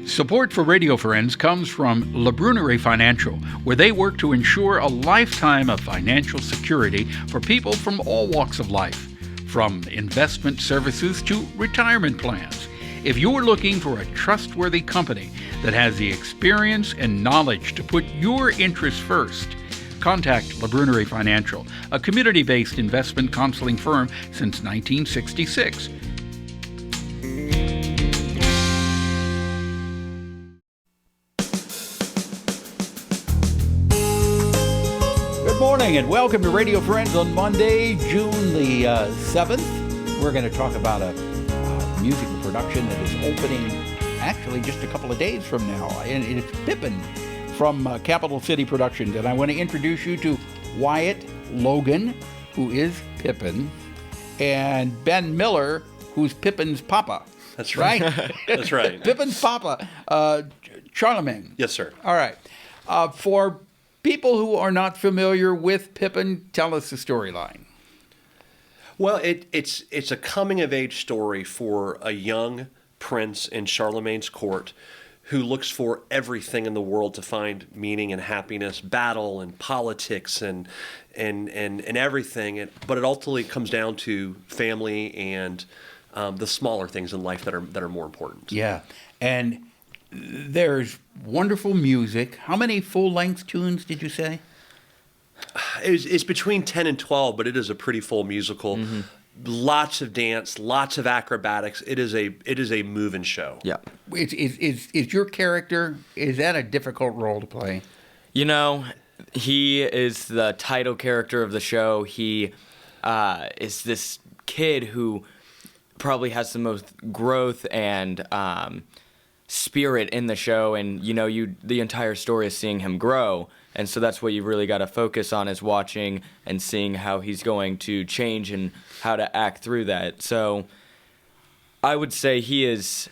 Support for Radio Friends comes from La Brunerie Financial, where they work to ensure a lifetime of financial security for people from all walks of life, from investment services to retirement plans. If you're looking for a trustworthy company that has the experience and knowledge to put your interests first, contact La Brunerie Financial, a community-based investment counseling firm since 1966. Good morning and welcome to Radio Friends on Monday, June the 7th. We're going to talk about a musical production that is opening actually just a couple of days from now. And it's Pippin from Capital City Productions. And I want to introduce you to Wyatt, Logan, who is Pippin, and Ben Miller, who's Pippin's papa. That's right. That's right. Pippin's papa, Charlemagne. Yes, sir. All right. For people who are not familiar with Pippin, tell us the storyline. Well, it's a coming-of-age story for a young prince in Charlemagne's court who looks for everything in the world to find meaning and happiness, battle and politics and everything. But it ultimately comes down to family and the smaller things in life that are more important. Yeah, and there's wonderful music. How many full-length tunes did you say? It's between 10 and 12, but it is a pretty full musical. Mm-hmm. Lots of dance, lots of acrobatics. It is a moving show. Yeah. Is your character, is that a difficult role to play? You know, he is the title character of the show. He is this kid who probably has the most growth and spirit in the show, and the entire story is seeing him grow. And so that's what you really got to focus on, is watching and seeing how he's going to change and how to act through that. So I would say he is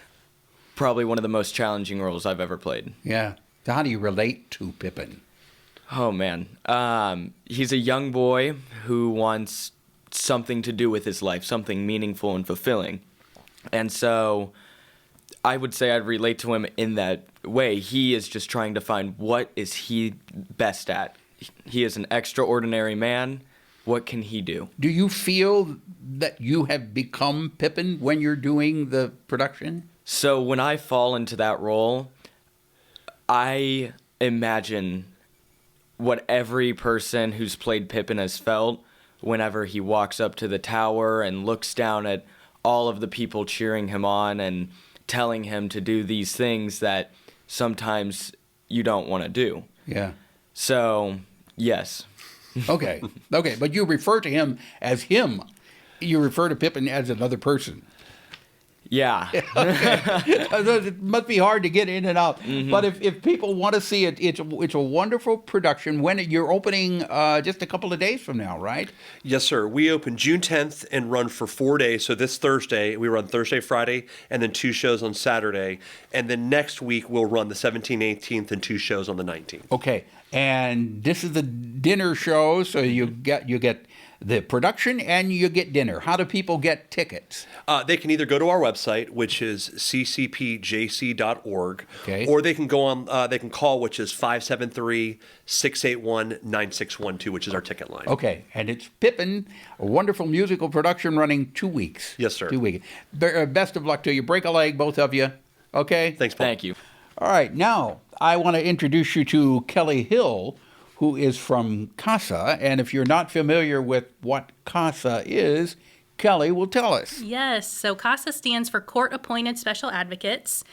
probably one of the most challenging roles I've ever played. Yeah. So how do you relate to Pippin? Oh, man. He's a young boy who wants something to do with his life, something meaningful and fulfilling. And so I would say I'd relate to him in that way. He is just trying to find what is he best at. He is an extraordinary man. What can he do? Do you feel that you have become Pippin when you're doing the production? So when I fall into that role, I imagine what every person who's played Pippin has felt whenever he walks up to the tower and looks down at all of the people cheering him on and telling him to do these things that sometimes you don't want to do. Yeah. So, yes. Okay, but you refer to him as him. You refer to Pippin as another person. Yeah. It must be hard to get in and out. Mm-hmm. But if people want to see it, it's a wonderful production. When you're opening just a couple of days from now, right? Yes, sir. We open June 10th and run for 4 days. So this Thursday, we run Thursday, Friday, and then 2 shows on Saturday. And then next week, we'll run the 17th, 18th, and 2 shows on the 19th. Okay. And this is the dinner show, so you get the production and you get dinner. How do people get tickets? They can either go to our website, which is ccpjc.org, okay, or they can go on. They can call, which is 573-681-9612, which is our ticket line. Okay, and it's Pippin, a wonderful musical production running 2 weeks. Yes, sir. 2 weeks. Best of luck to you. Break a leg, both of you. Okay. Thanks, Paul. Thank you. All right, now I want to introduce you to Kelly Hill, who is from CASA. And if you're not familiar with what CASA is, Kelly will tell us. Yes, so CASA stands for Court Appointed Special Advocates.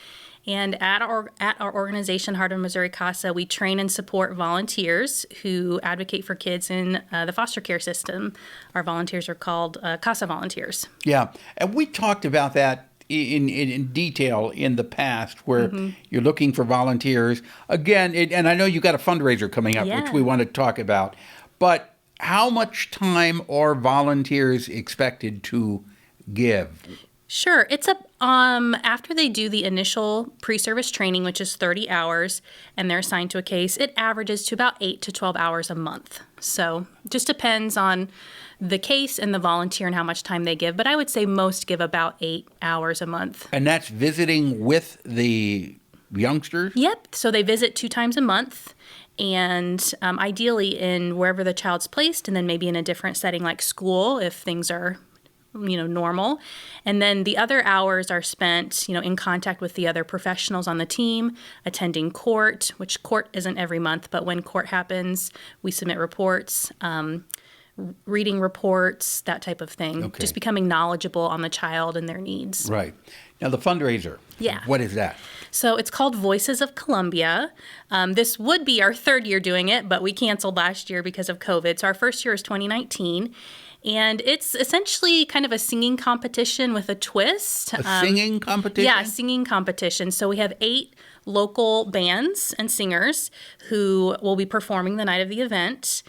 And at our organization, Heart of Missouri CASA, we train and support volunteers who advocate for kids in the foster care system. Our volunteers are called CASA volunteers. Yeah, and we talked about that in detail in the past, where you're looking for volunteers. Again, and I know you've got a fundraiser coming up, which we want to talk about. But how much time are volunteers expected to give? Sure. It's after they do the initial pre-service training, which is 30 hours, and they're assigned to a case, it averages to about 8 to 12 hours a month. So just depends on the case and the volunteer and how much time they give. But I would say most give about 8 hours a month. And that's visiting with the youngsters? Yep. So they visit 2 times a month, and ideally in wherever the child's placed, and then maybe in a different setting like school if things are normal. And then the other hours are spent, in contact with the other professionals on the team, attending court, which court isn't every month, but when court happens, we submit reports, reading reports, that type of thing. Okay. Just becoming knowledgeable on the child and their needs. Right. Now, the fundraiser. Yeah. What is that? So it's called Voices of Columbia. This would be our 3rd year doing it, but we canceled last year because of COVID. So our first year is 2019. And it's essentially kind of a singing competition with a twist. A singing competition? Yeah, singing competition. So we have 8 local bands and singers who will be performing the night of the event.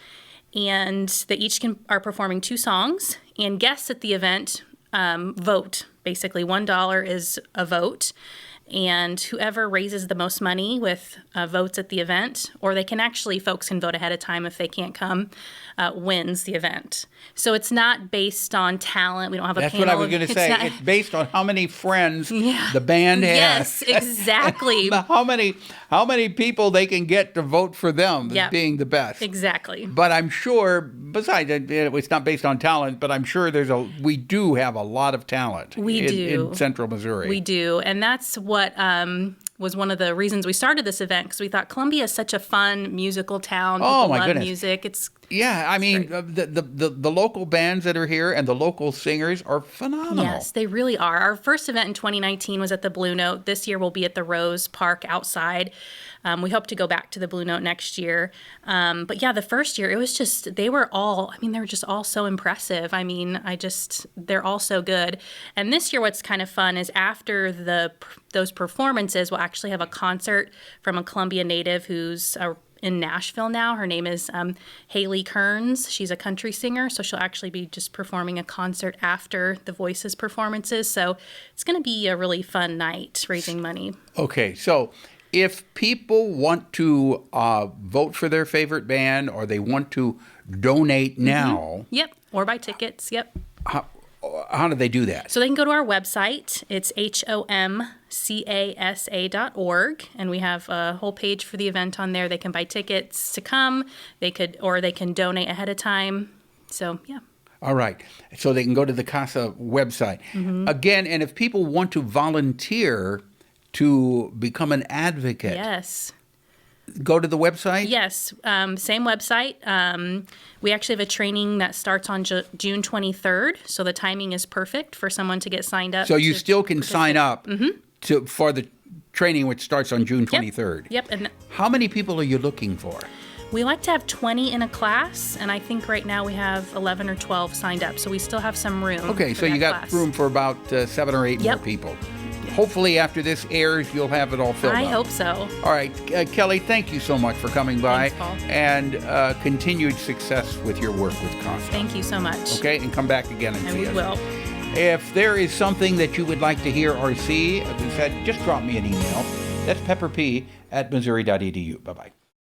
And they each are performing 2 songs. And guests at the event vote. Basically, $1 is a vote. And whoever raises the most money with votes at the event, or folks can vote ahead of time if they can't come, wins the event. So it's not based on talent. We don't have a panel. That's what I was going to say. It's based on how many friends the band has. Yes, exactly. how many people they can get to vote for them as being the best. Exactly. But I'm sure, besides, it's not based on talent, but I'm sure we do have a lot of talent in Central Missouri. We do. And that's what was one of the reasons we started this event, because we thought Columbia is such a fun musical town. People love music. It's the local bands that are here and the local singers are phenomenal. Yes, they really are. Our first event in 2019 was at the Blue Note. This year we'll be at the Rose Park outside. We hope to go back to the Blue Note next year. But yeah, the first year, it was just, they were just all so impressive. They're all so good. And this year, what's kind of fun is after those performances, we'll actually have a concert from a Columbia native who's in Nashville now. Her name is Haley Kearns. She's a country singer, so she'll actually be just performing a concert after the Voices performances. So it's going to be a really fun night raising money. Okay, so if people want to vote for their favorite band or they want to donate now. Yep, or buy tickets, yep. How do they do that? So they can go to our website. It's homcasa.org, and we have a whole page for the event on there. They can buy tickets to come. They can donate ahead of time. So, yeah. All right. So they can go to the CASA website. Again, and if people want to volunteer to become an advocate. Yes. Go to the website? Yes. Same website. We actually have a training that starts on June 23rd, so the timing is perfect for someone to get signed up. So you still can sign up for the training, which starts on June 23rd. Yep. And how many people are you looking for? We like to have 20 in a class, and I think right now we have 11 or 12 signed up, so we still have some room. Okay, so you got room for about 7 or 8 more people. Hopefully after this airs, you'll have it all filled up. I hope so. All right. Kelly, thank you so much for coming by. Thanks, Paul. And continued success with your work with CASA. Thank you so much. Okay, and come back again and see us. And we will. If there is something that you would like to hear or see, as we said, just drop me an email. That's pepperp@missouri.edu. Bye-bye.